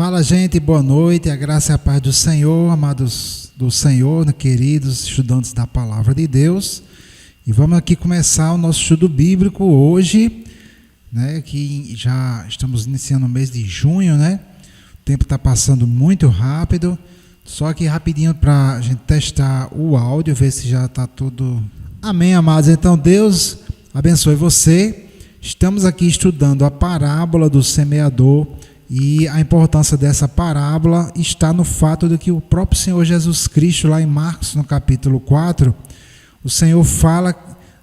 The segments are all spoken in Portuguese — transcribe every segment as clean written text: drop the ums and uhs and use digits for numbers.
Fala, gente, boa noite, a graça e a paz do Senhor, amados do Senhor, queridos estudantes da Palavra de Deus. E vamos aqui começar o nosso estudo bíblico hoje, né, que já estamos iniciando o mês de junho, né? O tempo está passando muito rápido, só que rapidinho para a gente testar o áudio, ver se já está tudo... Amém, amados? Então, Deus abençoe você. Estamos aqui estudando a parábola do semeador. E a importância dessa parábola está no fato de que o próprio Senhor Jesus Cristo, lá em Marcos, no capítulo 4, o Senhor fala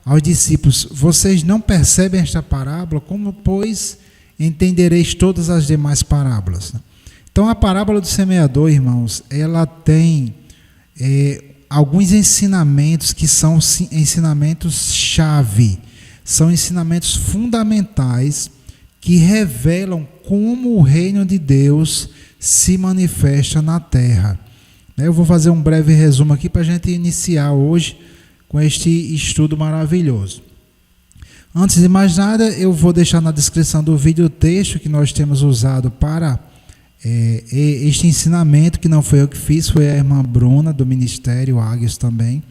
aos discípulos: vocês não percebem esta parábola, como, pois, entendereis todas as demais parábolas? Então, a parábola do semeador, irmãos, ela tem alguns ensinamentos que são ensinamentos-chave, são ensinamentos fundamentais que revelam como o reino de Deus se manifesta na terra. Eu vou fazer um breve resumo aqui para a gente iniciar hoje com este estudo maravilhoso. Antes de mais nada, eu vou deixar na descrição do vídeo o texto que nós temos usado para este ensinamento, que não foi eu que fiz, foi a irmã Bruna, do Ministério Águios também.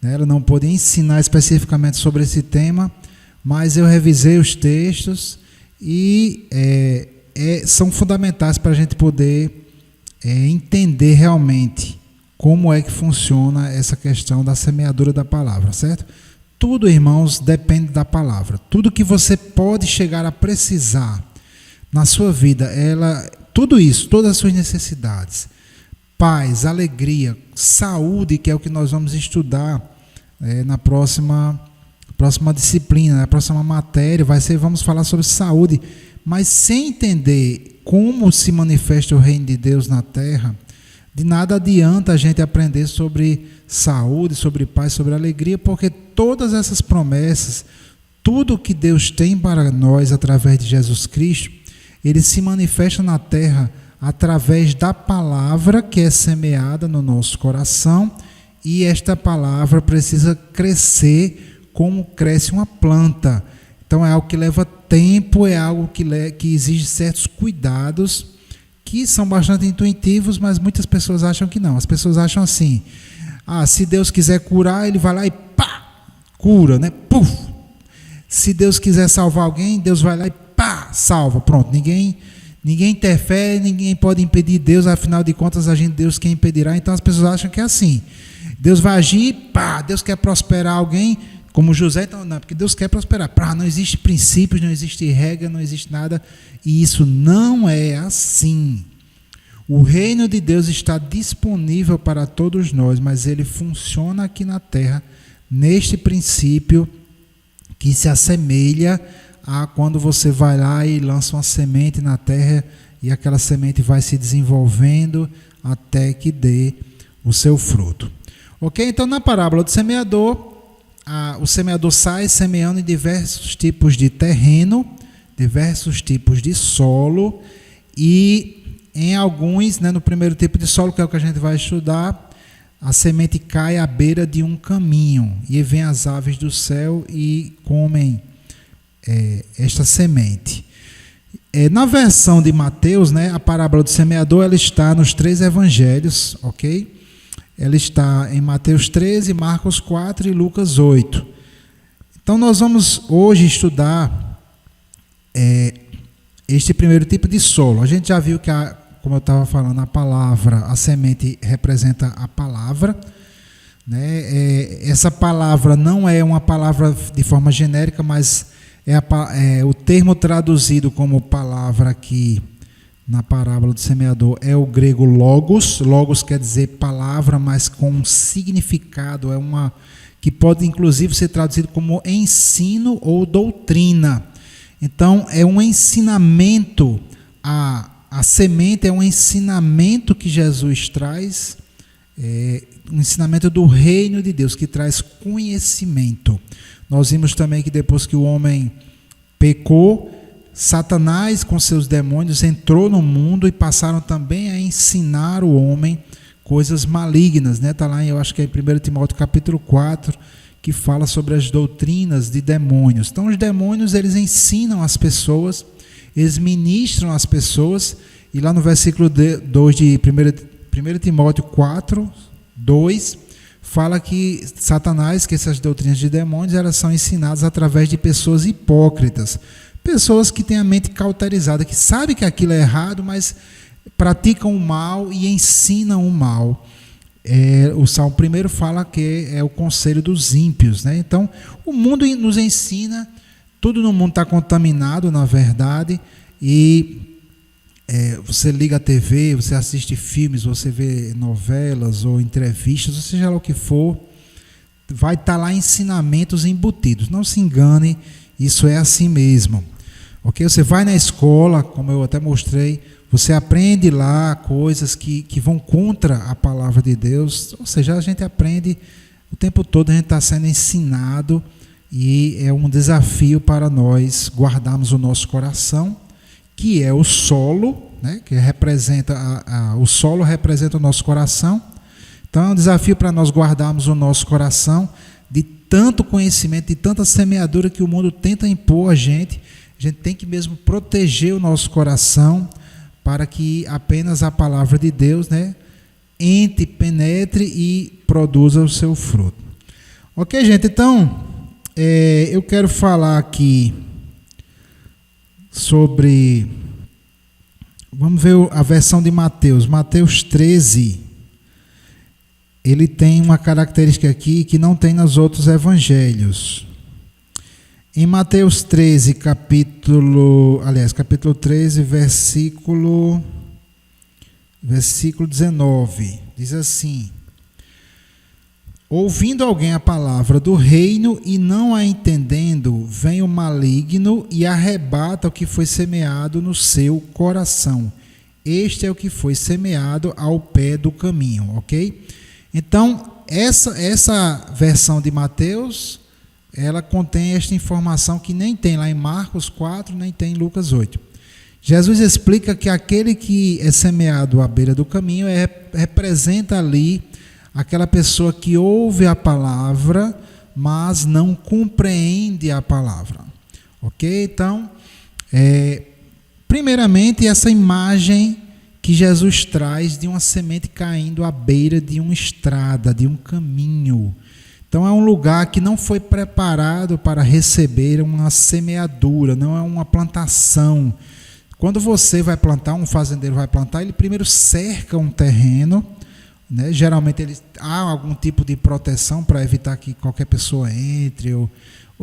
Ela não pôde ensinar especificamente sobre esse tema, mas eu revisei os textos e são fundamentais para a gente poder entender realmente como é que funciona essa questão da semeadura da palavra, certo? Tudo, irmãos, depende da palavra. Tudo que você pode chegar a precisar na sua vida, tudo isso, todas as suas necessidades, paz, alegria, saúde, que é o que nós vamos estudar na próxima disciplina, na próxima matéria, vamos falar sobre saúde, mas sem entender como se manifesta o reino de Deus na terra, de nada adianta a gente aprender sobre saúde, sobre paz, sobre alegria, porque todas essas promessas, tudo que Deus tem para nós através de Jesus Cristo, ele se manifesta na terra através da palavra que é semeada no nosso coração, e esta palavra precisa crescer como cresce uma planta. Então é algo que leva tempo, é algo que exige certos cuidados, que são bastante intuitivos, mas muitas pessoas acham que não. As pessoas acham assim: se Deus quiser curar, ele vai lá e pá, cura, né? Puf! Se Deus quiser salvar alguém, Deus vai lá e pá, salva. Pronto, ninguém interfere, ninguém pode impedir Deus, afinal de contas, agindo Deus, quem impedirá? Então as pessoas acham que é assim. Deus vai agir, pá, Deus quer prosperar alguém, como José, então não, porque Deus quer prosperar. Não existe princípios, não existe regra, não existe nada, e isso não é assim. O reino de Deus está disponível para todos nós, mas ele funciona aqui na terra, neste princípio que se assemelha a quando você vai lá e lança uma semente na terra, e aquela semente vai se desenvolvendo até que dê o seu fruto. Ok? Então, na parábola do semeador, o semeador sai semeando em diversos tipos de terreno, diversos tipos de solo, e em alguns, no primeiro tipo de solo, que é o que a gente vai estudar, a semente cai à beira de um caminho, e vêm as aves do céu e comem esta semente. Na versão de Mateus, a parábola do semeador, ela está nos 3 evangelhos, ok? Ela está em Mateus 13, Marcos 4 e Lucas 8. Então, nós vamos hoje estudar este primeiro tipo de solo. A gente já viu que, como eu estava falando, a semente representa a palavra. Essa palavra não é uma palavra de forma genérica, mas o termo traduzido como palavra aqui na parábola do semeador é o grego logos. Logos quer dizer palavra, mas com um significado, que pode inclusive ser traduzido como ensino ou doutrina. Então é um ensinamento, a semente é um ensinamento que Jesus traz, um ensinamento do reino de Deus, que traz conhecimento. Nós vimos também que depois que o homem pecou, Satanás com seus demônios entrou no mundo e passaram também a ensinar o homem coisas malignas, Está lá, eu acho que é em 1 Timóteo capítulo 4, que fala sobre as doutrinas de demônios. Então os demônios, eles ensinam as pessoas, eles ministram as pessoas, e lá no versículo 2 de 1 Timóteo 4, 2, fala que Satanás, que essas doutrinas de demônios, elas são ensinadas através de pessoas hipócritas, pessoas que têm a mente cauterizada, que sabem que aquilo é errado, mas praticam o mal e ensinam o mal. O Salmo 1 fala que é o conselho dos ímpios, né? Então, o mundo nos ensina, tudo no mundo está contaminado, na verdade, e você liga a TV, você assiste filmes, você vê novelas ou entrevistas, ou seja lá o que for, vai estar lá ensinamentos embutidos. Não se engane, isso é assim mesmo. Ok? Você vai na escola, como eu até mostrei, você aprende lá coisas que vão contra a palavra de Deus, ou seja, a gente aprende o tempo todo, a gente está sendo ensinado, e é um desafio para nós guardarmos o nosso coração, que é o solo, né, que representa o solo representa o nosso coração. Então é um desafio para nós guardarmos o nosso coração de tanto conhecimento, de tanta semeadura que o mundo tenta impor a gente tem que mesmo proteger o nosso coração, para que apenas a palavra de Deus, né, entre, penetre e produza o seu fruto. Ok, gente? Então, eu quero falar aqui sobre... Vamos ver a versão de Mateus. Mateus 13, ele tem uma característica aqui que não tem nos outros evangelhos. Em Mateus 13, capítulo 13, versículo 19, diz assim: ouvindo alguém a palavra do reino e não a entendendo, vem o maligno e arrebata o que foi semeado no seu coração. Este é o que foi semeado ao pé do caminho, ok? Então, essa versão de Mateus, ela contém esta informação que nem tem lá em Marcos 4, nem tem em Lucas 8. Jesus explica que aquele que é semeado à beira do caminho representa ali aquela pessoa que ouve a palavra, mas não compreende a palavra. Ok? Então, primeiramente, essa imagem que Jesus traz de uma semente caindo à beira de uma estrada, de um caminho. Então é um lugar que não foi preparado para receber uma semeadura, não é uma plantação. Quando você vai plantar, um fazendeiro vai plantar, ele primeiro cerca um terreno, né? Geralmente há algum tipo de proteção para evitar que qualquer pessoa entre, ou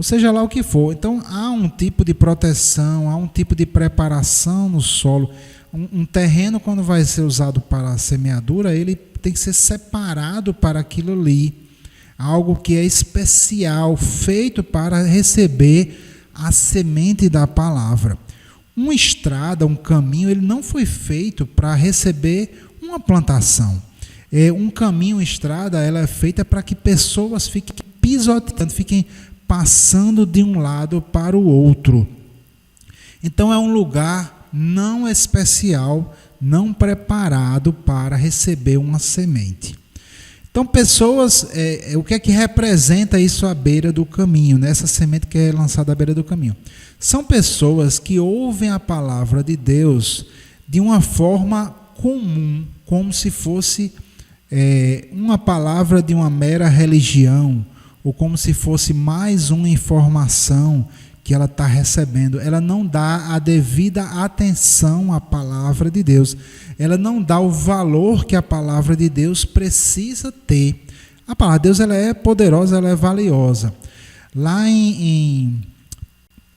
seja lá o que for. Então há um tipo de proteção, há um tipo de preparação no solo. Um terreno, quando vai ser usado para a semeadura, ele tem que ser separado para aquilo ali. Algo que é especial, feito para receber a semente da palavra. Uma estrada, um caminho, ele não foi feito para receber uma plantação. Um caminho, uma estrada, ela é feita para que pessoas fiquem pisoteando, fiquem passando de um lado para o outro. Então é um lugar não especial, não preparado para receber uma semente. Então, pessoas, o que é que representa isso à beira do caminho, né? Essa semente que é lançada à beira do caminho? São pessoas que ouvem a palavra de Deus de uma forma comum, como se fosse uma palavra de uma mera religião, ou como se fosse mais uma informação que ela está recebendo. Ela não dá a devida atenção à palavra de Deus. Ela não dá o valor que a palavra de Deus precisa ter. A palavra de Deus, ela é poderosa, ela é valiosa. Lá em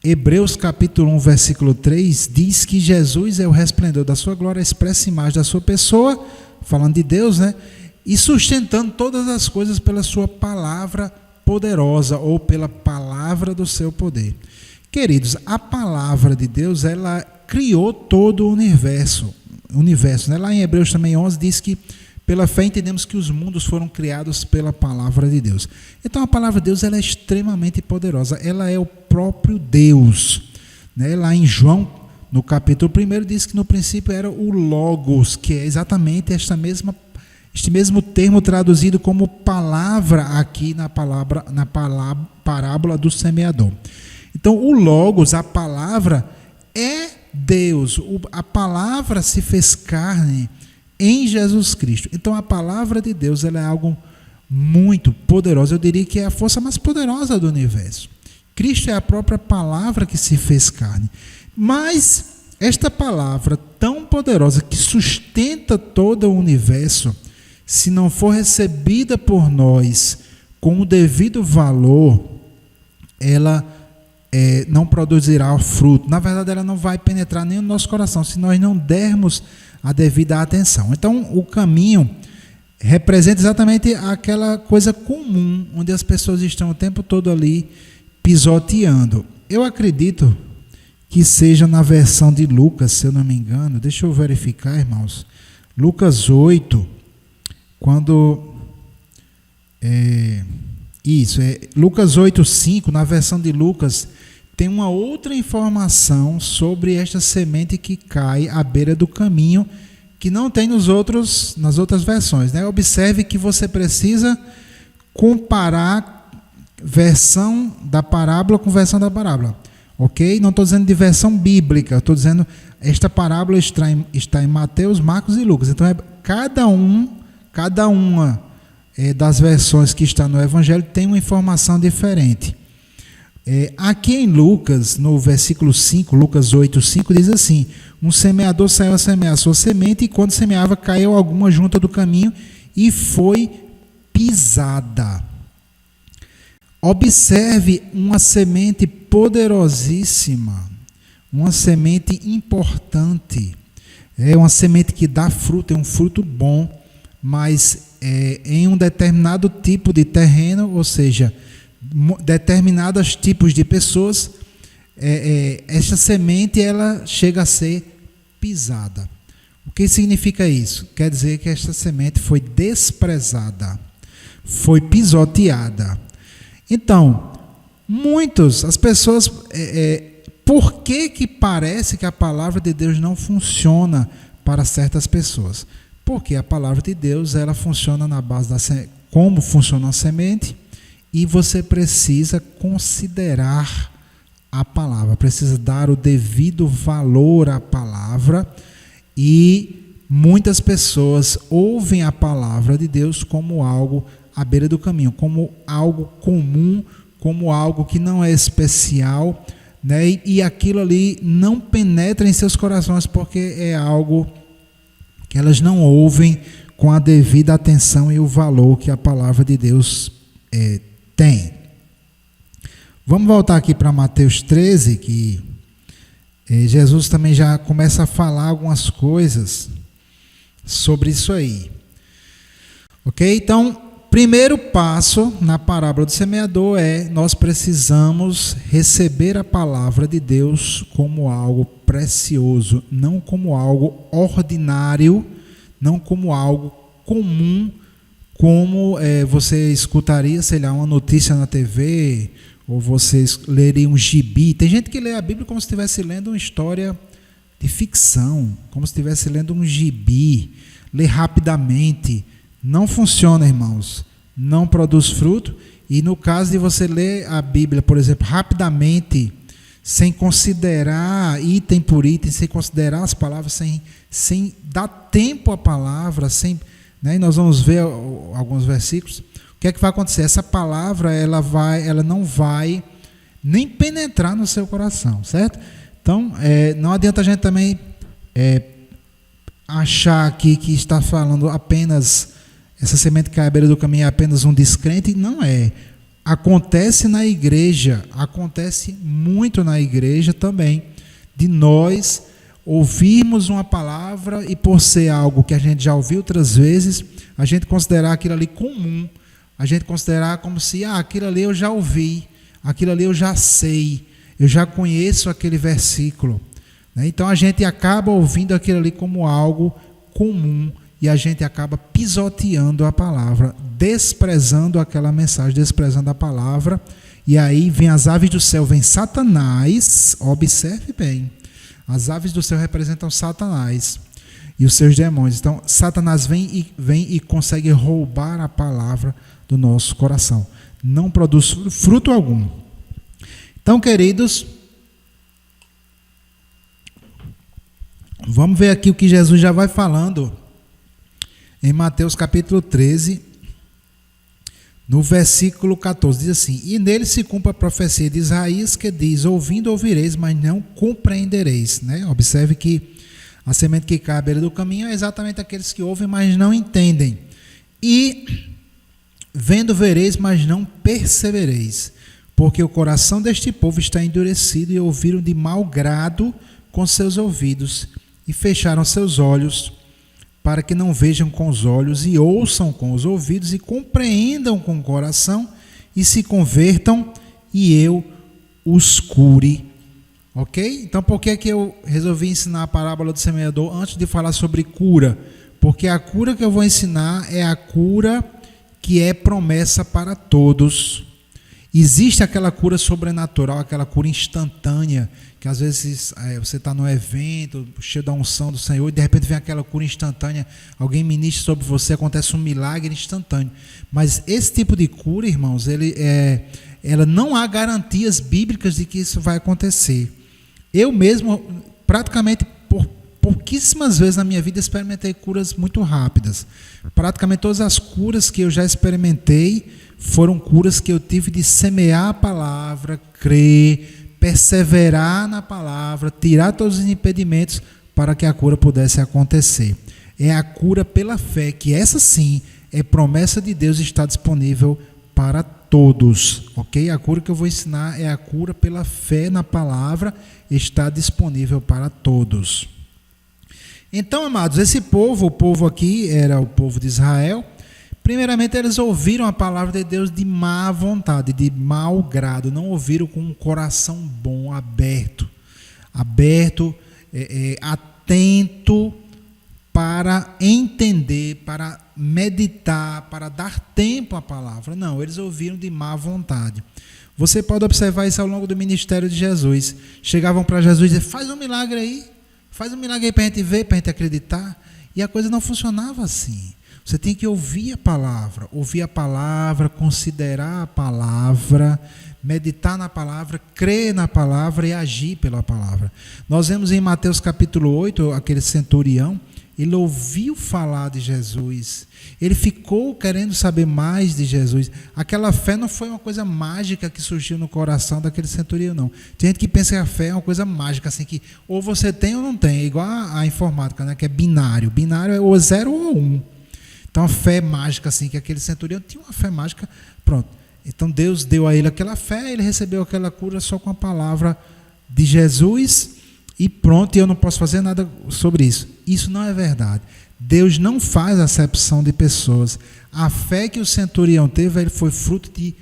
Hebreus capítulo 1, versículo 3, diz que Jesus é o resplendor da sua glória, a expressa imagem da sua pessoa, falando de Deus, né? E sustentando todas as coisas pela sua palavra poderosa, ou pela palavra do seu poder. Queridos, a palavra de Deus, ela criou todo o universo, né? Lá em Hebreus também 11 diz que pela fé entendemos que os mundos foram criados pela palavra de Deus. Então a palavra de Deus, ela é extremamente poderosa, ela é o próprio Deus, né? Lá em João, no capítulo 1, diz que no princípio era o Logos, que é exatamente este mesmo termo traduzido como palavra aqui na parábola do semeador. Então, o Logos, a palavra, é Deus. A palavra se fez carne em Jesus Cristo. Então a palavra de Deus, ela é algo muito poderoso. Eu diria que é a força mais poderosa do universo. Cristo é a própria palavra que se fez carne. Mas esta palavra tão poderosa que sustenta todo o universo, se não for recebida por nós com o devido valor, ela não produzirá fruto. Na verdade, ela não vai penetrar nem no nosso coração, se nós não dermos a devida atenção. Então, o caminho representa exatamente aquela coisa comum, onde as pessoas estão o tempo todo ali pisoteando. Eu acredito que seja na versão de Lucas, se eu não me engano. Deixa eu verificar, irmãos. Lucas 8, quando... Lucas 8:5, na versão de Lucas, tem uma outra informação sobre esta semente que cai à beira do caminho, que não tem nas outras versões, né? Observe que você precisa comparar versão da parábola com versão da parábola, ok? Não estou dizendo de versão bíblica, estou dizendo esta parábola está em Mateus, Marcos e Lucas. Então, cada uma das versões que está no Evangelho tem uma informação diferente. Aqui em Lucas, no versículo 5, Lucas 8:5, diz assim: um semeador saiu a semear a sua semente, e quando semeava, caiu alguma junto do caminho e foi pisada. Observe uma semente poderosíssima, uma semente importante. É uma semente que dá fruto, é um fruto bom, mas em um determinado tipo de terreno, ou seja, determinados tipos de pessoas, esta semente ela chega a ser pisada. O que significa isso? Quer dizer que esta semente foi desprezada, foi pisoteada. Então, as pessoas, por que parece que a palavra de Deus não funciona para certas pessoas? Porque a palavra de Deus, ela funciona na base como funciona a semente, e você precisa considerar a palavra, precisa dar o devido valor à palavra, e muitas pessoas ouvem a palavra de Deus como algo à beira do caminho, como algo comum, como algo que não é especial, né? E aquilo ali não penetra em seus corações, porque é algo que elas não ouvem com a devida atenção e o valor que a palavra de Deus tem. Vamos voltar aqui para Mateus 13, que Jesus também já começa a falar algumas coisas sobre isso aí. Ok? Então, primeiro passo na parábola do semeador nós precisamos receber a palavra de Deus como algo precioso, não como algo ordinário, não como algo comum, como você escutaria, sei lá, uma notícia na TV, ou você leria um gibi. Tem gente que lê a Bíblia como se estivesse lendo uma história de ficção, como se estivesse lendo um gibi, lê rapidamente. Não funciona, irmãos, não produz fruto. E no caso de você ler a Bíblia, por exemplo, rapidamente, sem considerar item por item, sem considerar as palavras, sem dar tempo à palavra, né? E nós vamos ver alguns versículos. O que é que vai acontecer? Essa palavra ela não vai nem penetrar no seu coração, certo? Então, não adianta a gente também achar aqui que está falando apenas essa semente que cai à beira do caminho é apenas um descrente. Não é. Acontece na igreja, acontece muito na igreja também, de nós ouvirmos uma palavra e, por ser algo que a gente já ouviu outras vezes, a gente considerar aquilo ali comum, a gente considerar como se, aquilo ali eu já ouvi, aquilo ali eu já sei, eu já conheço aquele versículo, né? Então a gente acaba ouvindo aquilo ali como algo comum, e a gente acaba pisoteando a palavra, desprezando aquela mensagem, desprezando a palavra. E aí vem as aves do céu, vem Satanás. Observe bem, as aves do céu representam Satanás e os seus demônios. Então Satanás vem e consegue roubar a palavra do nosso coração, não produz fruto algum. Então, queridos, Vamos ver aqui o que Jesus já vai falando em Mateus capítulo 13, no versículo 14, diz assim: e nele se cumpre a profecia de Isaías, que diz: ouvindo ouvireis, mas não compreendereis. Né? Observe que a semente que cai à beira do caminho é exatamente aqueles que ouvem, mas não entendem. E vendo vereis, mas não percebereis, porque o coração deste povo está endurecido, e ouviram de mau grado com seus ouvidos, e fecharam seus olhos, para que não vejam com os olhos, e ouçam com os ouvidos, e compreendam com o coração, e se convertam, e eu os cure. Ok? Então, por que eu resolvi ensinar a parábola do semeador antes de falar sobre cura? Porque a cura que eu vou ensinar é a cura que é promessa para todos. Existe aquela cura sobrenatural, aquela cura instantânea, que às vezes você está num evento, cheio da unção do Senhor, e de repente vem aquela cura instantânea, alguém ministra sobre você, acontece um milagre instantâneo. Mas esse tipo de cura, irmãos, ela não há garantias bíblicas de que isso vai acontecer. Eu mesmo, praticamente por pouquíssimas vezes na minha vida, experimentei curas muito rápidas. Praticamente todas as curas que eu já experimentei foram curas que eu tive de semear a palavra, crer, perseverar na palavra, tirar todos os impedimentos para que a cura pudesse acontecer. É a cura pela fé, que essa sim é promessa de Deus e está disponível para todos, ok? A cura que eu vou ensinar é a cura pela fé na palavra, está disponível para todos. Então, amados, esse povo, o povo aqui era o povo de Israel. Primeiramente, eles ouviram a palavra de Deus de má vontade, de mau grado, não ouviram com um coração bom, aberto, atento para entender, para meditar, para dar tempo à palavra. Não, eles ouviram de má vontade. Você pode observar isso ao longo do ministério de Jesus. Chegavam para Jesus e diziam: faz um milagre aí para a gente ver, para a gente acreditar. E a coisa não funcionava assim. Você tem que ouvir a palavra, considerar a palavra, meditar na palavra, crer na palavra e agir pela palavra. Nós vemos em Mateus capítulo 8, aquele centurião, ele ouviu falar de Jesus, ele ficou querendo saber mais de Jesus. Aquela fé não foi uma coisa mágica que surgiu no coração daquele centurião, não. Tem gente que pensa que a fé é uma coisa mágica, assim, que ou você tem ou não tem, é igual a informática, né, que é binário. Binário é ou 0 ou 1. Então, a fé mágica, assim, que aquele centurião tinha uma fé mágica, pronto. Então, Deus deu a ele aquela fé, ele recebeu aquela cura só com a palavra de Jesus e pronto, e eu não posso fazer nada sobre isso. Isso não é verdade. Deus não faz acepção de pessoas. A fé que o centurião teve, ele foi fruto de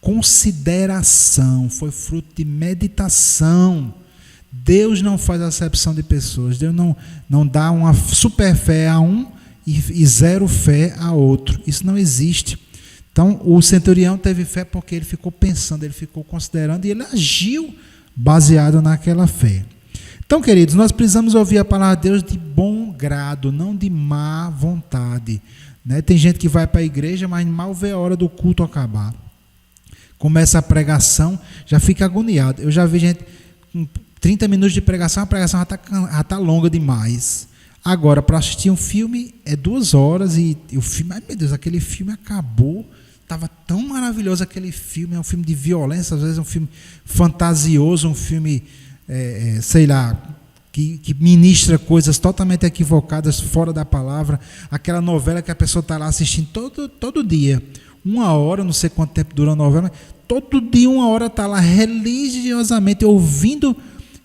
consideração, foi fruto de meditação. Deus não faz acepção de pessoas. Deus não dá uma super fé a um e zero fé a outro. Isso não existe. Então, o centurião teve fé porque ele ficou pensando, ele ficou considerando e ele agiu baseado naquela fé. Então, queridos, nós precisamos ouvir a palavra de Deus de bom grado, não de má vontade. Né? Tem gente que vai para a igreja, mas mal vê a hora do culto acabar. Começa a pregação, já fica agoniado. Eu já vi gente com 30 minutos de pregação, a pregação já está longa demais. Agora, para assistir um filme, é 2 horas e o filme, ai meu Deus, aquele filme acabou, estava tão maravilhoso aquele filme, é um filme de violência, às vezes é um filme fantasioso, um filme, sei lá, que ministra coisas totalmente equivocadas, fora da palavra, aquela novela que a pessoa está lá assistindo todo dia, 1 hora, não sei quanto tempo dura a novela, mas todo dia 1 hora está lá religiosamente ouvindo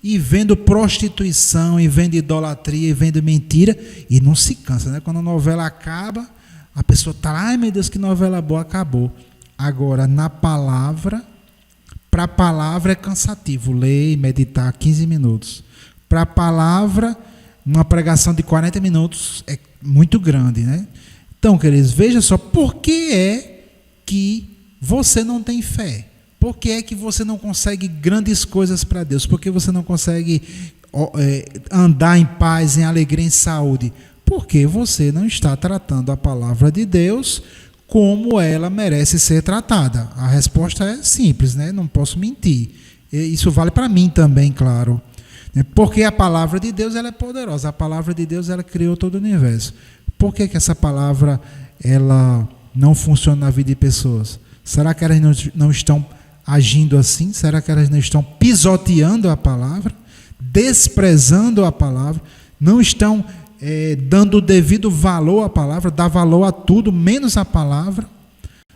e vendo prostituição, e vendo idolatria, e vendo mentira, e não se cansa, né? Quando a novela acaba, a pessoa está lá, ai meu Deus, que novela boa, acabou. Agora, na palavra, para a palavra é cansativo, ler e meditar 15 minutos. Para a palavra, uma pregação de 40 minutos é muito grande, né? Então, queridos, veja só, por que é que você não tem fé? Por que é que você não consegue grandes coisas para Deus? Por que você não consegue andar em paz, em alegria, em saúde? Porque você não está tratando a palavra de Deus como ela merece ser tratada. A resposta é simples, né? Não posso mentir. Isso vale para mim também, claro. Porque a palavra de Deus ela é poderosa. A palavra de Deus ela criou todo o universo. Por que essa palavra ela não funciona na vida de pessoas? Será que elas não estão agindo assim? Será que elas não estão pisoteando a palavra? Desprezando a palavra? Não estão dando o devido valor à palavra? Dá valor a tudo, menos a palavra?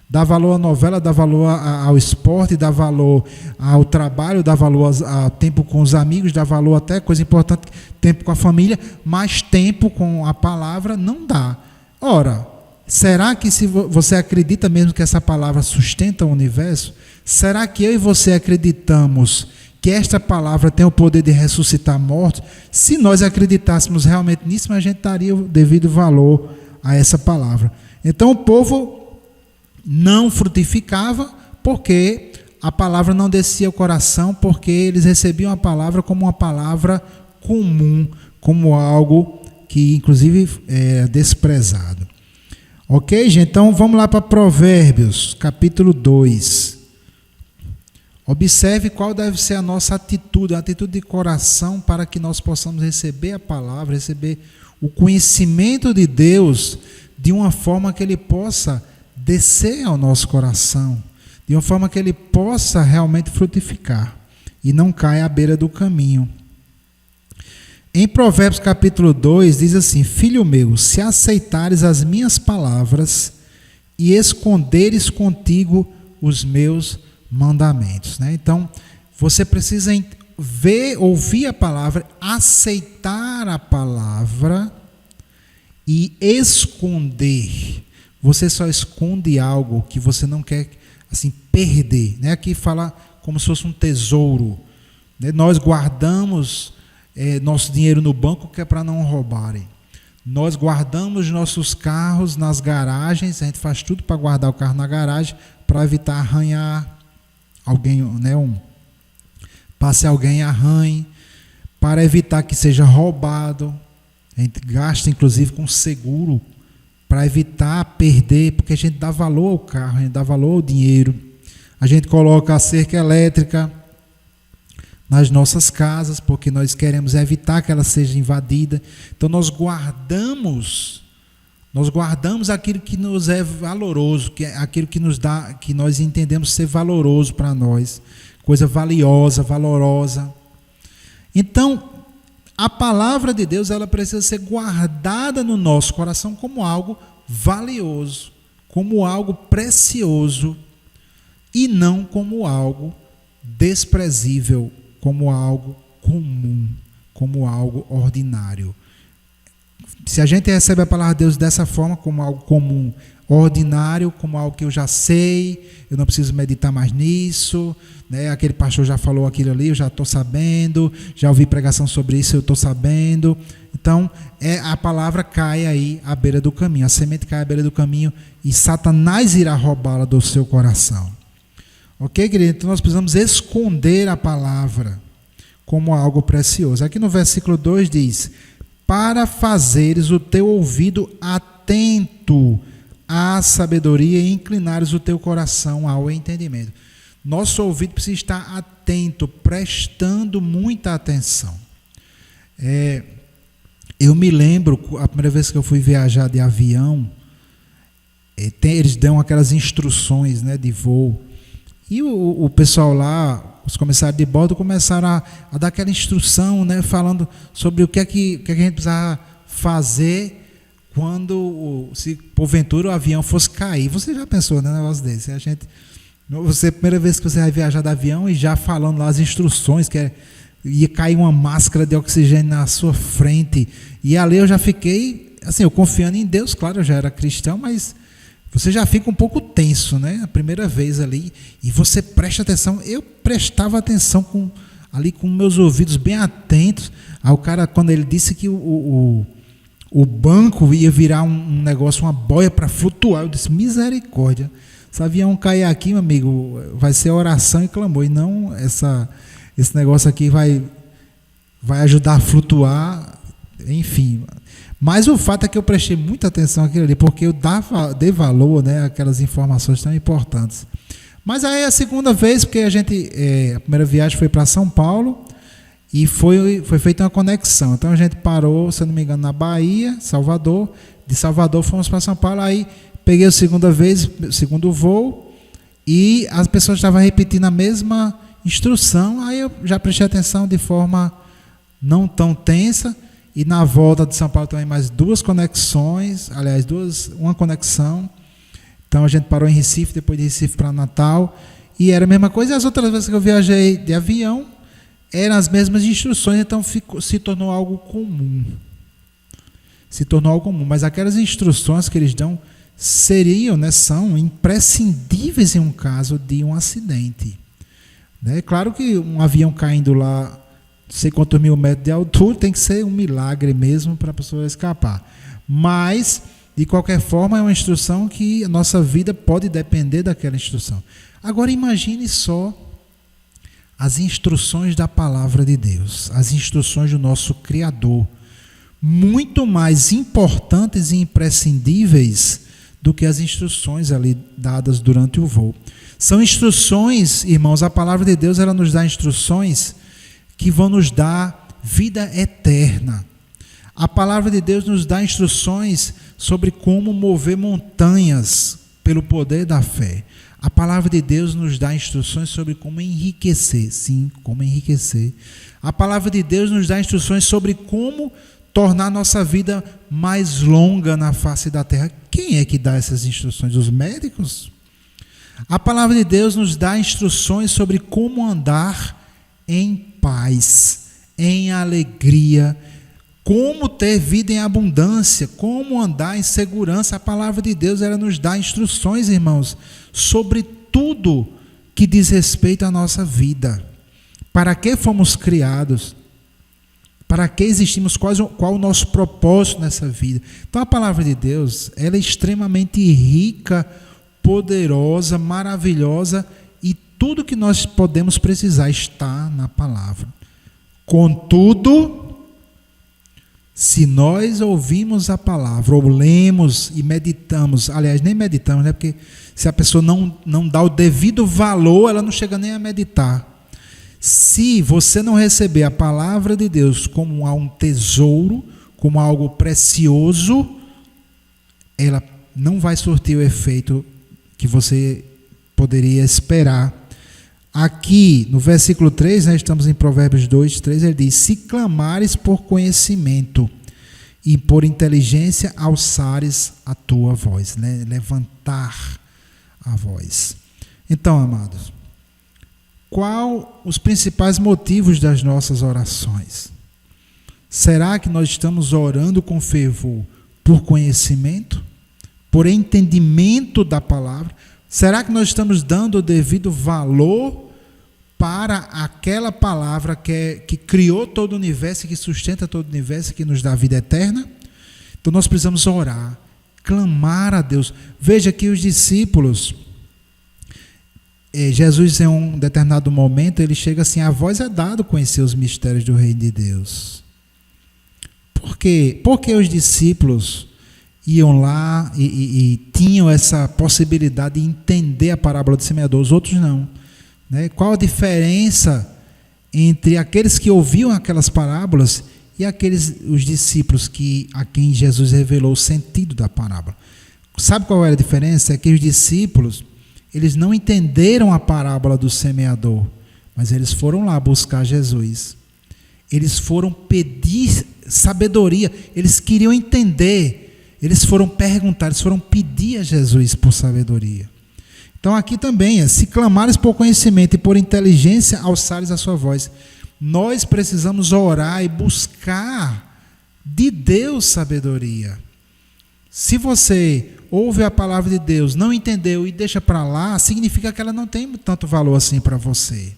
Dá valor à novela, dá valor ao esporte, dá valor ao trabalho, dá valor ao tempo com os amigos, dá valor até, coisa importante, tempo com a família, mas tempo com a palavra não dá. Ora, será que se você acredita mesmo que essa palavra sustenta o universo? Será que eu e você acreditamos que esta palavra tem o poder de ressuscitar mortos? Se nós acreditássemos realmente nisso, a gente daria o devido valor a essa palavra. Então o povo não frutificava porque a palavra não descia ao coração, porque eles recebiam a palavra como uma palavra comum, como algo que inclusive é desprezado. Ok, gente? Então vamos lá para Provérbios, capítulo 2. Observe qual deve ser a nossa atitude, a atitude de coração para que nós possamos receber a palavra, receber o conhecimento de Deus de uma forma que ele possa descer ao nosso coração, de uma forma que ele possa realmente frutificar e não caia à beira do caminho. Em Provérbios capítulo 2 diz assim: Filho meu, se aceitares as minhas palavras e esconderes contigo os meus mandamentos. Então, você precisa ouvir a palavra, aceitar a palavra e esconder. Você só esconde algo que você não quer assim perder. Aqui fala como se fosse um tesouro. Nós guardamos nosso dinheiro no banco que é para não roubarem. Nós guardamos nossos carros nas garagens. A gente faz tudo para guardar o carro na garagem para evitar arranhar alguém, passe alguém e arranhe, para evitar que seja roubado. A gente gasta inclusive com seguro para evitar perder, porque a gente dá valor ao carro, a gente dá valor ao dinheiro. A gente coloca a cerca elétrica nas nossas casas, porque nós queremos evitar que ela seja invadida. Então nós guardamos aquilo que nos é valoroso, que é aquilo que nos dá, que nós entendemos ser valoroso para nós, coisa valiosa, valorosa. Então, a palavra de Deus, ela precisa ser guardada no nosso coração como algo valioso, como algo precioso e não como algo desprezível, como algo comum, como algo ordinário. Se a gente recebe a palavra de Deus dessa forma, como algo comum, ordinário, como algo que eu já sei, eu não preciso meditar mais nisso, aquele pastor já falou aquilo ali, eu já estou sabendo, já ouvi pregação sobre isso, eu estou sabendo. Então, a palavra cai aí à beira do caminho, a semente cai à beira do caminho e Satanás irá roubá-la do seu coração. Ok, querido? Então, nós precisamos esconder a palavra como algo precioso. Aqui no versículo 2 diz: para fazeres o teu ouvido atento à sabedoria e inclinares o teu coração ao entendimento. Nosso ouvido precisa estar atento, prestando muita atenção. Eu me lembro, a primeira vez que eu fui viajar de avião, eles dão aquelas instruções de voo. E o pessoal lá, os comissários de bordo, começaram a dar aquela instrução, falando sobre o que é que a gente precisava fazer quando, se porventura o avião fosse cair. Você já pensou num negócio desse? Você, primeira vez que você vai viajar de avião e já falando lá as instruções, que ia cair uma máscara de oxigênio na sua frente. E ali eu já fiquei, assim, eu confiando em Deus, claro, eu já era cristão, mas você já fica um pouco tenso, a primeira vez ali, e você presta atenção. Eu prestava atenção ali com meus ouvidos bem atentos. Aí o cara, quando ele disse que o banco ia virar um negócio, uma boia para flutuar, eu disse: misericórdia, se o avião cair aqui, meu amigo, vai ser oração e clamor, e não esse negócio aqui vai ajudar a flutuar, enfim. Mas o fato é que eu prestei muita atenção àquilo ali, porque eu dei valor, àquelas informações tão importantes. Mas aí a segunda vez, porque a primeira viagem foi para São Paulo, e foi feita uma conexão. Então a gente parou, se eu não me engano, na Bahia, Salvador. De Salvador fomos para São Paulo, aí peguei a segunda vez, segundo voo, e as pessoas estavam repetindo a mesma instrução, aí eu já prestei atenção de forma não tão tensa, e na volta de São Paulo também mais duas conexões, aliás, uma conexão. Então a gente parou em Recife, depois de Recife para Natal, e era a mesma coisa. E as outras vezes que eu viajei de avião, eram as mesmas instruções, então se tornou algo comum. Se tornou algo comum, mas aquelas instruções que eles dão são imprescindíveis em um caso de um acidente. Né? Claro que um avião caindo lá, não sei quantos mil metros de altura, tem que ser um milagre mesmo para a pessoa escapar. Mas, de qualquer forma, é uma instrução que a nossa vida pode depender daquela instrução. Agora imagine só as instruções da palavra de Deus, as instruções do nosso Criador, muito mais importantes e imprescindíveis do que as instruções ali dadas durante o voo. São instruções, irmãos, a palavra de Deus, ela nos dá instruções que vão nos dar vida eterna. A palavra de Deus nos dá instruções sobre como mover montanhas pelo poder da fé. A palavra de Deus nos dá instruções sobre como enriquecer. Sim, como enriquecer. A palavra de Deus nos dá instruções sobre como tornar nossa vida mais longa na face da terra. Quem é que dá essas instruções? Os médicos? A palavra de Deus nos dá instruções sobre como andar em paz, em alegria, como ter vida em abundância, como andar em segurança. A palavra de Deus, ela nos dá instruções, irmãos, sobre tudo que diz respeito à nossa vida. Para que fomos criados? Para que existimos? Qual o nosso propósito nessa vida? Então a palavra de Deus, ela é extremamente rica, poderosa, maravilhosa, e tudo que nós podemos precisar está na palavra. Contudo, se nós ouvimos a palavra, ou lemos e meditamos, aliás, nem meditamos, né? Porque se a pessoa não dá o devido valor, ela não chega nem a meditar. Se você não receber a palavra de Deus como um tesouro, como algo precioso, ela não vai surtir o efeito que você poderia esperar. Aqui, no versículo 3, né, estamos em Provérbios 2, 3, ele diz: se clamares por conhecimento e por inteligência, alçares a tua voz, né? Levantar a voz. Então, amados, qual os principais motivos das nossas orações? Será que nós estamos orando com fervor por conhecimento, por entendimento da palavra? Será que nós estamos dando o devido valor para aquela palavra que criou todo o universo, que sustenta todo o universo, que nos dá vida eterna? Então nós precisamos orar, clamar a Deus. Veja que os discípulos, Jesus em um determinado momento, ele chega assim: a vós é dado conhecer os mistérios do reino de Deus. Por quê? Porque os discípulos iam lá e tinham essa possibilidade de entender a parábola do semeador, os outros não. Né? Qual a diferença entre aqueles que ouviam aquelas parábolas e os discípulos a quem Jesus revelou o sentido da parábola? Sabe qual era a diferença? É que os discípulos, eles não entenderam a parábola do semeador, mas eles foram lá buscar Jesus. Eles foram pedir sabedoria, eles queriam entender, eles foram perguntar, eles foram pedir a Jesus por sabedoria. Então aqui também, se clamares por conhecimento e por inteligência, alçares a sua voz. Nós precisamos orar e buscar de Deus sabedoria. Se você ouve a palavra de Deus, não entendeu e deixa para lá, significa que ela não tem tanto valor assim para você.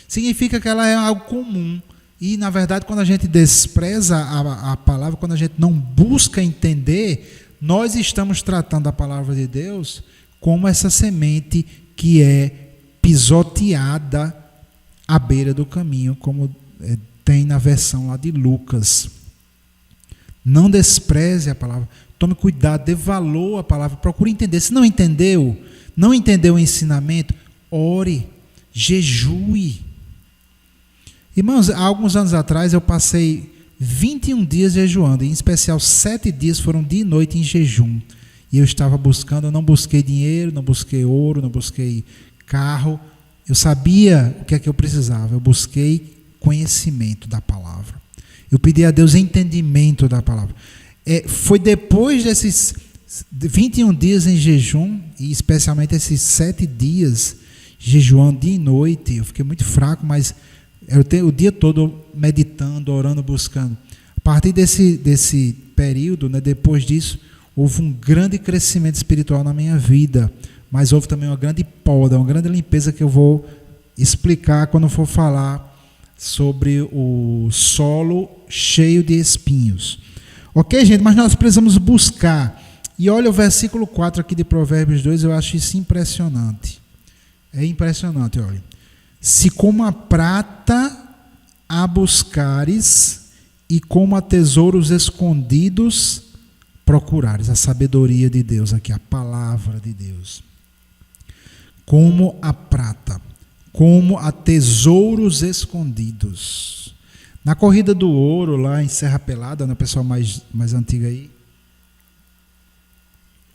Significa que ela é algo comum. E, na verdade, quando a gente despreza a palavra, quando a gente não busca entender, nós estamos tratando a palavra de Deus como essa semente que é pisoteada à beira do caminho, como tem na versão lá de Lucas. Não despreze a palavra, tome cuidado, dê valor à palavra, procure entender. Se não entendeu o ensinamento, ore, jejue. Irmãos, há alguns anos atrás eu passei 21 dias jejuando, em especial 7 dias foram dia e noite em jejum. E eu estava buscando, eu não busquei dinheiro, não busquei ouro, não busquei carro. Eu sabia o que é que eu precisava, eu busquei conhecimento da palavra. Eu pedi a Deus entendimento da palavra. Foi depois desses 21 dias em jejum, e especialmente esses 7 dias jejuando dia e noite, eu fiquei muito fraco, mas eu tenho o dia todo meditando, orando, buscando. A partir desse período, né, depois disso, houve um grande crescimento espiritual na minha vida, mas houve também uma grande poda, uma grande limpeza que eu vou explicar quando for falar sobre o solo cheio de espinhos. Ok, gente? Mas nós precisamos buscar. E olha o versículo 4 aqui de Provérbios 2, eu acho isso impressionante. É impressionante, olha. Se como a prata a buscares e como a tesouros escondidos procurares. A sabedoria de Deus aqui, a palavra de Deus. Como a prata, como a tesouros escondidos. Na corrida do ouro, lá em Serra Pelada, né, o pessoal mais antigo aí,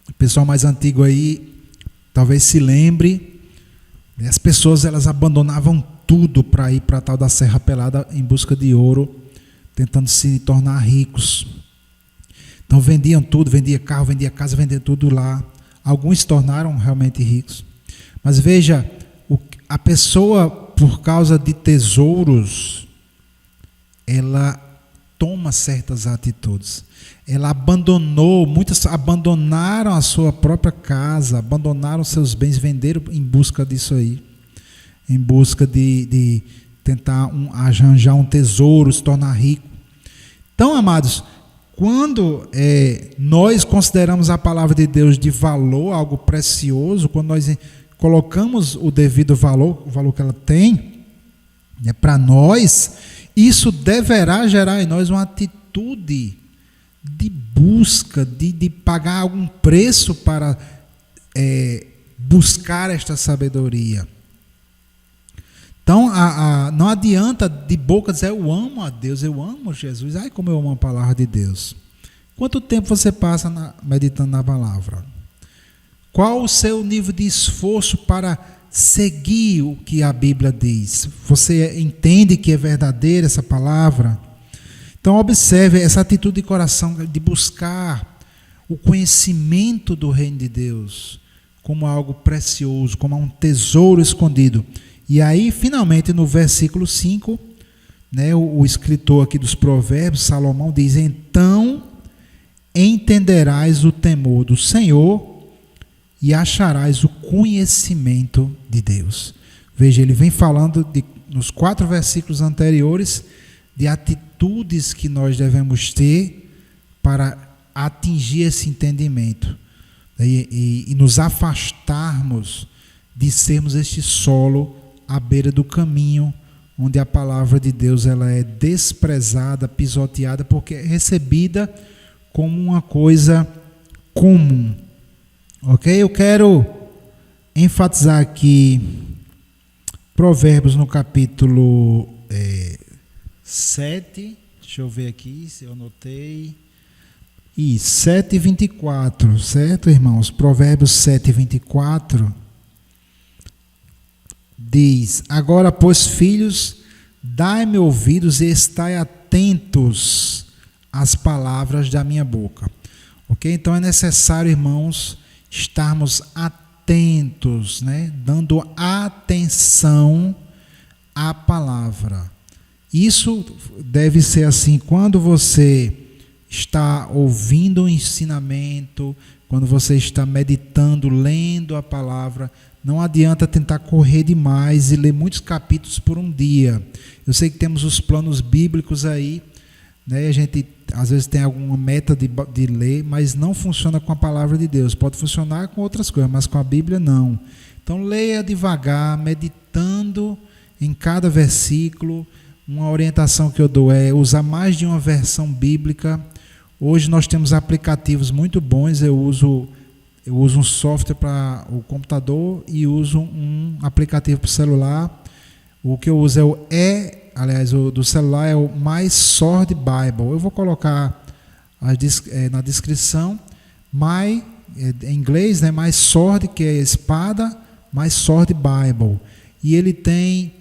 o pessoal mais antigo aí, talvez se lembre, as pessoas elas abandonavam tudo para ir para a tal da Serra Pelada em busca de ouro, tentando se tornar ricos. Então vendiam tudo, vendia carro, vendia casa, vendia tudo lá. Alguns se tornaram realmente ricos. Mas veja, a pessoa, por causa de tesouros, ela toma certas atitudes. Ela abandonou, muitas abandonaram a sua própria casa, abandonaram seus bens, venderam em busca disso aí. Em busca de tentar arranjar um tesouro, se tornar rico. Então, amados, quando nós consideramos a palavra de Deus de valor, algo precioso, quando nós colocamos o devido valor, o valor que ela tem, para nós, isso deverá gerar em nós uma atitude de busca, de pagar algum preço para buscar esta sabedoria. Então, não adianta de boca dizer eu amo a Deus, eu amo Jesus. Ai, como eu amo a palavra de Deus. Quanto tempo você passa meditando na palavra? Qual o seu nível de esforço para seguir o que a Bíblia diz? Você entende que é verdadeira essa palavra? Então observe essa atitude de coração de buscar o conhecimento do reino de Deus como algo precioso, como um tesouro escondido. E aí, finalmente, no versículo 5, né, o escritor aqui dos Provérbios, Salomão, diz: então entenderás o temor do Senhor e acharás o conhecimento de Deus. Veja, ele vem falando nos 4 versículos anteriores de atitudes que nós devemos ter para atingir esse entendimento e nos afastarmos de sermos este solo à beira do caminho, onde a palavra de Deus ela é desprezada, pisoteada, porque é recebida como uma coisa comum. Ok? Eu quero enfatizar aqui Provérbios no capítulo 7. Deixa eu ver aqui se eu anotei. 7:24, certo, irmãos? Provérbios 7:24 diz: agora, pois, filhos, dai-me ouvidos e estai atentos às palavras da minha boca. Ok? Então é necessário, irmãos, estarmos atentos, né? Dando atenção à palavra. Isso deve ser assim, quando você está ouvindo o ensinamento, quando você está meditando, lendo a palavra, não adianta tentar correr demais e ler muitos capítulos por um dia. Eu sei que temos os planos bíblicos aí, né? A gente às vezes tem alguma meta de ler, mas não funciona com a palavra de Deus. Pode funcionar com outras coisas, mas com a Bíblia não. Então leia devagar, meditando em cada versículo. Uma orientação que eu dou é usar mais de uma versão bíblica. Hoje nós temos aplicativos muito bons. Eu uso um software para o computador e uso um aplicativo para o celular. O que eu uso é o aliás, o do celular é o My Sword Bible. Eu vou colocar na descrição. My, em inglês, né? My Sword, que é espada, My Sword Bible. E ele tem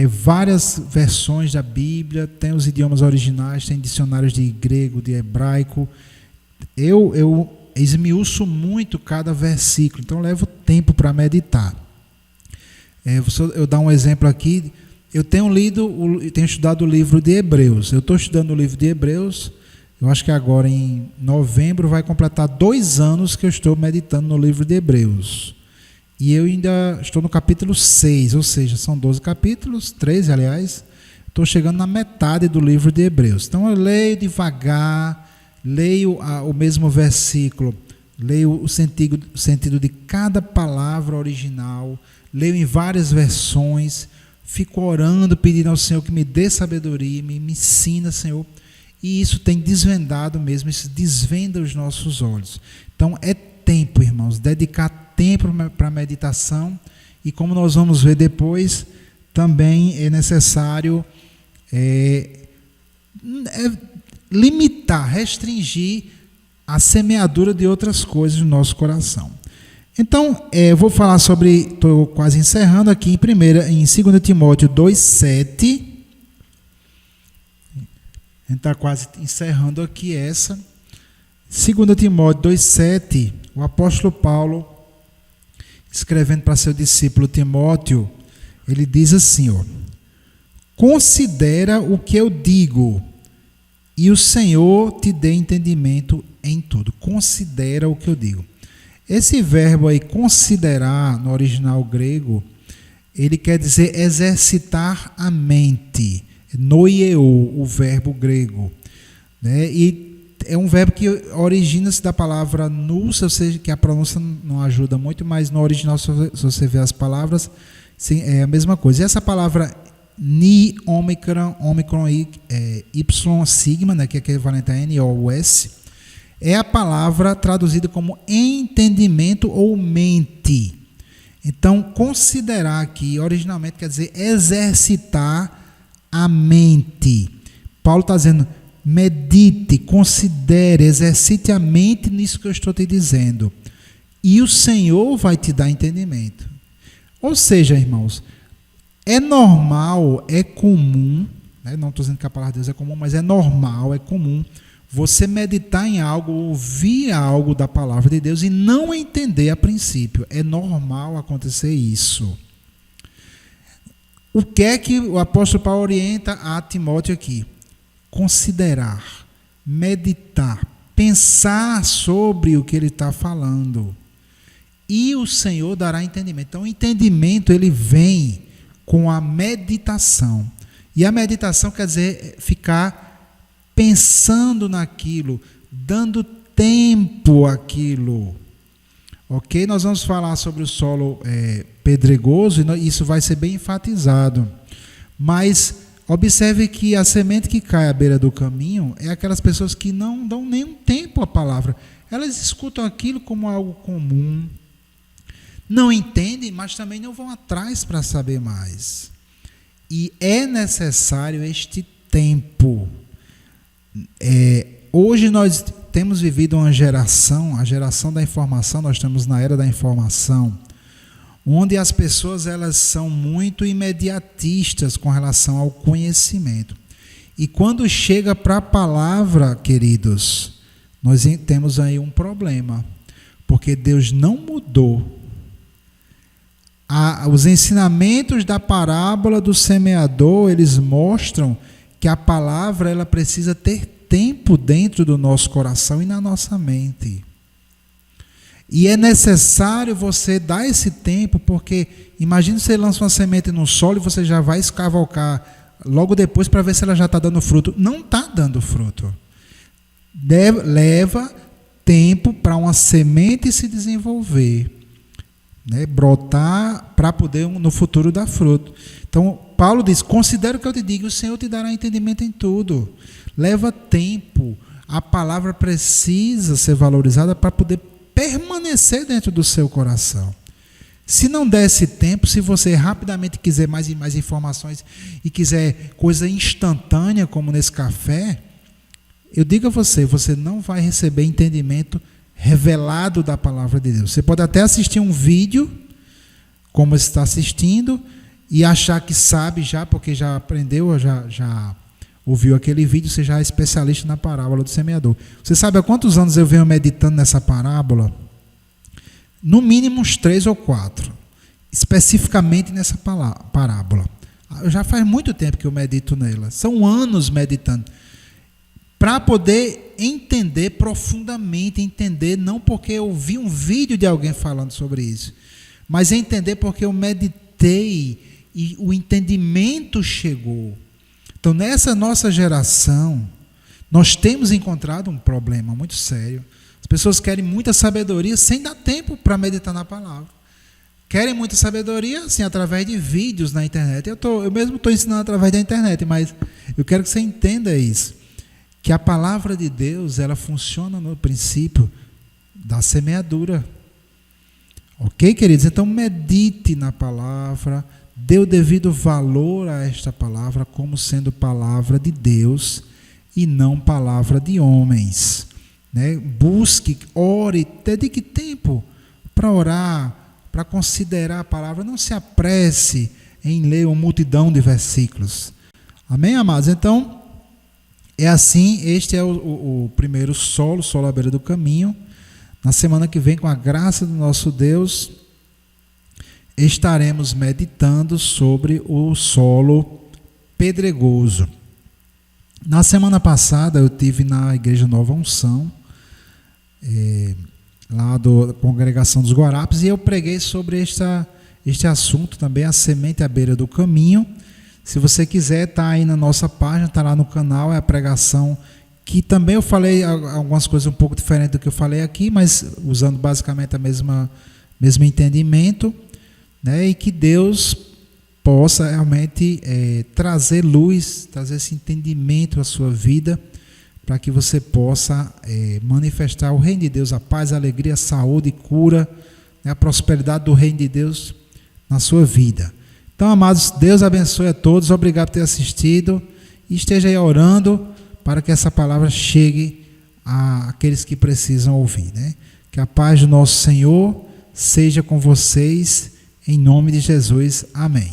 várias versões da Bíblia, tem os idiomas originais, tem dicionários de grego, de hebraico. Eu esmiuço muito cada versículo, então levo tempo para meditar. Eu dar um exemplo aqui. Eu tenho estudado o livro de Hebreus. Eu estou estudando o livro de Hebreus. Eu acho que agora em novembro vai completar 2 anos que eu estou meditando no livro de Hebreus. E eu ainda estou no capítulo 6, ou seja, são 12 capítulos, 13 aliás. Estou chegando na metade do livro de Hebreus. Então eu leio devagar, leio o mesmo versículo, leio o sentido de cada palavra original, leio em várias versões, fico orando, pedindo ao Senhor que me dê sabedoria, me ensina, Senhor. E isso tem desvendado mesmo, isso desvenda os nossos olhos. Então é tempo, irmãos, dedicar tempo para a meditação, e como nós vamos ver depois, também é necessário limitar, restringir a semeadura de outras coisas no nosso coração. Então, eu vou falar sobre, estou quase encerrando aqui, em 2 Timóteo 2,7, a gente está quase encerrando aqui essa. 2 Timóteo 2,7, o apóstolo Paulo, escrevendo para seu discípulo Timóteo, ele diz assim, considera o que eu digo, e o Senhor te dê entendimento em tudo. Considera o que eu digo. Esse verbo aí, considerar, no original grego, ele quer dizer exercitar a mente. Noieo, o verbo grego. Né? E é um verbo que origina-se da palavra nous, ou seja, que a pronúncia não ajuda muito, mas no original, se você ver as palavras, sim, é a mesma coisa. E essa palavra ni, omicron, y, sigma, né, que é equivalente a n ou s, é a palavra traduzida como entendimento ou mente. Então, considerar aqui, originalmente, quer dizer exercitar a mente. Paulo está dizendo, medite, considere, exercite a mente nisso que eu estou te dizendo. E o Senhor vai te dar entendimento. Ou seja, irmãos, é normal, é comum, né? Não estou dizendo que a palavra de Deus é comum, mas é normal, é comum você meditar em algo, ouvir algo da palavra de Deus e não entender a princípio. É normal acontecer isso. O que é que o apóstolo Paulo orienta a Timóteo aqui? Considerar, meditar, pensar sobre o que ele está falando. E o Senhor dará entendimento. Então, o entendimento, ele vem com a meditação. E a meditação quer dizer ficar pensando naquilo, dando tempo àquilo. Ok? Nós vamos falar sobre o solo pedregoso, e isso vai ser bem enfatizado. Mas observe que a semente que cai à beira do caminho é aquelas pessoas que não dão nenhum tempo à palavra. Elas escutam aquilo como algo comum, não entendem, mas também não vão atrás para saber mais. E é necessário este tempo. Hoje nós temos vivido uma geração, a geração da informação, nós estamos na era da informação, onde as pessoas elas são muito imediatistas com relação ao conhecimento. E quando chega para a palavra, queridos, nós temos aí um problema, porque Deus não mudou. Os ensinamentos da parábola do semeador, eles mostram que a palavra ela precisa ter tempo dentro do nosso coração e na nossa mente. E é necessário você dar esse tempo, porque imagine você lança uma semente no solo e você já vai escavocar logo depois para ver se ela já está dando fruto. Não está dando fruto. Leva tempo para uma semente se desenvolver, né, brotar para poder no futuro dar fruto. Então, Paulo diz, considera o que eu te digo, o Senhor te dará entendimento em tudo. Leva tempo. A palavra precisa ser valorizada para poder permanecer dentro do seu coração. Se não der esse tempo, se você rapidamente quiser mais e mais informações e quiser coisa instantânea, como nesse café, eu digo a você, você não vai receber entendimento revelado da palavra de Deus. Você pode até assistir um vídeo, como você está assistindo, e achar que sabe já, porque já aprendeu, já ouviu aquele vídeo, você já é especialista na parábola do semeador. Você sabe há quantos anos eu venho meditando nessa parábola? No mínimo uns 3 ou 4, especificamente nessa parábola. Já faz muito tempo que eu medito nela, são anos meditando, para poder entender profundamente, entender não porque eu vi um vídeo de alguém falando sobre isso, mas entender porque eu meditei e o entendimento chegou. Então, nessa nossa geração, nós temos encontrado um problema muito sério. As pessoas querem muita sabedoria sem dar tempo para meditar na palavra. Querem muita sabedoria, assim, através de vídeos na internet. Eu mesmo estou ensinando através da internet, mas eu quero que você entenda isso, que a palavra de Deus, ela funciona no princípio da semeadura. Ok, queridos? Então, medite na palavra, dê o devido valor a esta palavra como sendo palavra de Deus e não palavra de homens. Né? Busque, ore, dedique tempo para orar, para considerar a palavra. Não se apresse em ler uma multidão de versículos. Amém, amados? Então, é assim, este é o primeiro solo à beira do caminho. Na semana que vem, com a graça do nosso Deus, estaremos meditando sobre o solo pedregoso. Na semana passada, eu tive na Igreja Nova Unção, lá da Congregação dos Guarapes, e eu preguei sobre este assunto também, a semente à beira do caminho. Se você quiser, está aí na nossa página, está lá no canal, é a pregação que também eu falei algumas coisas um pouco diferentes do que eu falei aqui, mas usando basicamente a mesmo entendimento, né? E que Deus possa realmente trazer luz, trazer esse entendimento à sua vida, para que você possa manifestar o reino de Deus, a paz, a alegria, a saúde, cura, né? A prosperidade do reino de Deus na sua vida. Então, amados, Deus abençoe a todos, obrigado por ter assistido, e esteja aí orando para que essa palavra chegue àqueles que precisam ouvir, né? Que a paz do nosso Senhor seja com vocês, em nome de Jesus. Amém.